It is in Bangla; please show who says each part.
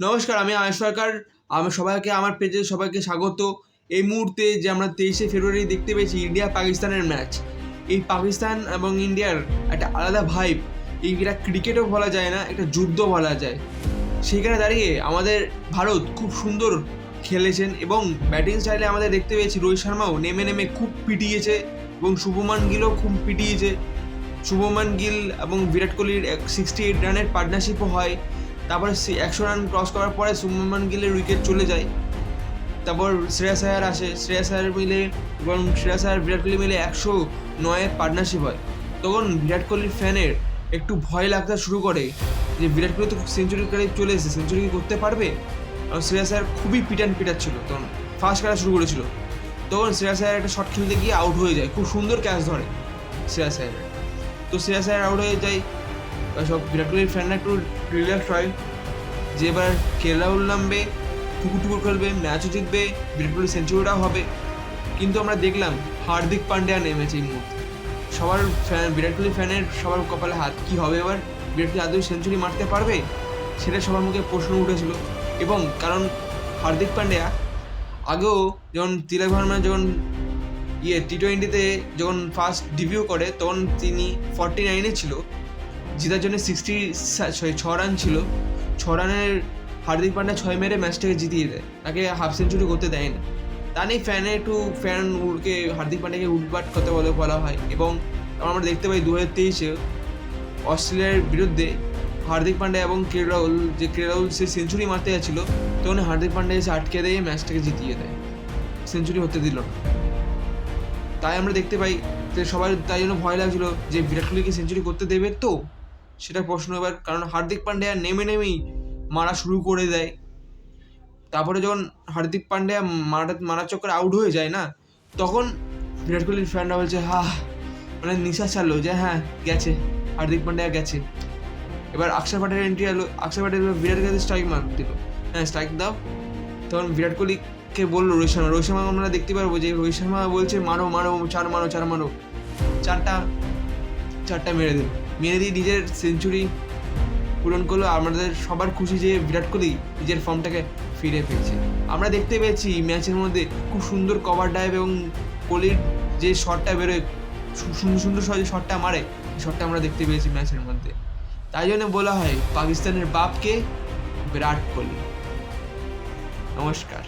Speaker 1: নমস্কার, আমি আয়েশ সরকার। আমি সবাইকে আমার পেজে সবাইকে স্বাগত। এই মুহূর্তে যে আমরা 23শে ফেব্রুয়ারি দেখতে পেয়েছি ইন্ডিয়া পাকিস্তানের ম্যাচ, এই পাকিস্তান এবং ইন্ডিয়ার একটা আলাদা ভাইব। এটা ক্রিকেটও বলা যায় না, একটা যুদ্ধ বলা যায়। সেখানে দাঁড়িয়ে আমাদের ভারত খুব সুন্দর খেলেছেন এবং ব্যাটিং স্টাইলে আমাদের দেখতে পেয়েছি রোহিত শর্মাও নেমে নেমে খুব পিটিয়েছে এবং শুভমান গিলও খুব পিটিয়েছে। শুভমান গিল এবং বিরাট কোহলির 68 রানের পার্টনারশিপও হয়। তারপরে 100 রান ক্রস করার পরে শুভমান গিলের উইকেট চলে যায়। তারপর শ্রেয়াস আয়ার আসে, শ্রেয়াস আয়ার মিলে এবং শ্রেয়াস আয়ার বিরাট কোহলি মিলে 109-এর পার্টনারশিপ হয়। তখন বিরাট কোহলির ফ্যানের একটু ভয় লাগতে শুরু করে যে বিরাট কোহলি তো সেঞ্চুরি করে চলে এসেছে, সেঞ্চুরি কি করতে পারবে? আর শ্রেয়াস আয়ার খুবই পিটাচ্ছিল, তখন ফার্স্ট খেলা শুরু করেছিল। তখন শ্রেয়াস আয়ার একটা শট খেলতে গিয়ে আউট হয়ে যায়, খুব সুন্দর ক্যাচ ধরে শ্রেয়াস আয়ার। তো শ্রেয়াস আয়ার আউট হয়ে যায়, সব বিরাট কোহলির ফ্যানরা একটু রিল্যাক্স হয় যে এবার রাহুল নামবে, টুকুর খেলবে, ম্যাচও জিতবে, বিরাট কোহলি সেঞ্চুরিটাও হবে। কিন্তু আমরা দেখলাম হার্দিক পান্ডিয়া নেমেছে এই মুহূর্তে। সবার ফ্যান, বিরাট কোহলি ফ্যানের সবার কপালে হাত, কি হবে এবার? বিরাট কোহলি আদৌ সেঞ্চুরি মারতে পারবে? সেটা সবার মুখে প্রশ্ন উঠেছিল। এবং কারণ হার্দিক পান্ডিয়া আগেও যখন তিলক ভার্মা যখন টি-20-তে যখন ফার্স্ট ডিবিউ করে তখন তিনি 49-এ ছিল, জেতার জন্য 6 রান ছিল। 6 রানের হার্দিক পান্ডিয়া 6 মেরে ম্যাচটাকে জিতিয়ে দেয়, তাকে হাফ সেঞ্চুরি করতে দেয় না। তা নিয়ে ফ্যান উড়কে হার্দিক পান্ডিয়াকে উল্টপাট করতে বলা হয়। এবং আমরা দেখতে পাই 2023-এ অস্ট্রেলিয়ার বিরুদ্ধে হার্দিক পান্ডিয়া এবং রাহুল সে সেঞ্চুরি মারতে যাচ্ছিল, তখন হার্দিক পান্ডিয়া এসে আটকে দিয়ে ম্যাচটাকে জিতিয়ে দেয়, সেঞ্চুরি হতে দিল না। তাই আমরা দেখতে পাই যে সবার তাই জন্য ভয় লাগছিল যে বিরাট কোহলিকে সেঞ্চুরি করতে দেবে তো, সেটা প্রশ্ন এবার। কারণ হার্দিক পান্ডিয়া নেমেই মারা শুরু করে দেয়। তারপরে যখন হার্দিক পান্ডিয়া মারার চক্করে আউট হয়ে যায় না, তখন বিরাট কোহলির ফ্যানরা বলছে মানে নিঃশ্বাস ছাড়লো যে হ্যাঁ গেছে, হার্দিক পান্ডিয়া গেছে। এবার অক্ষর প্যাটেলের এন্ট্রি এলো, অক্ষর প্যাটেল বিরাট কোহলি স্ট্রাইক মার দিল, হ্যাঁ স্ট্রাইক দাও। তখন বিরাট কোহলিকে বললো রোহিত শর্মা আমরা দেখতে পারবো যে রোহিত শর্মা বলছে মারো, চার মারো। চারটা মেরে দিয়ে নিজের সেঞ্চুরি পূরণ করলো। আমাদের সবার খুশি যে বিরাট কোহলি নিজের ফর্মটাকে ফিরে পেয়েছে। আমরা দেখতে পেয়েছি ম্যাচের মধ্যে খুব সুন্দর কভার ড্রাইভ এবং কোহলির যে শটটা বেরোয়, সুন্দর যে শটটা মারে, শটটা আমরা দেখতে পেয়েছি ম্যাচের মধ্যে। তাই জন্য বলা হয় পাকিস্তানের বাপকে বিরাট কোহলি। নমস্কার।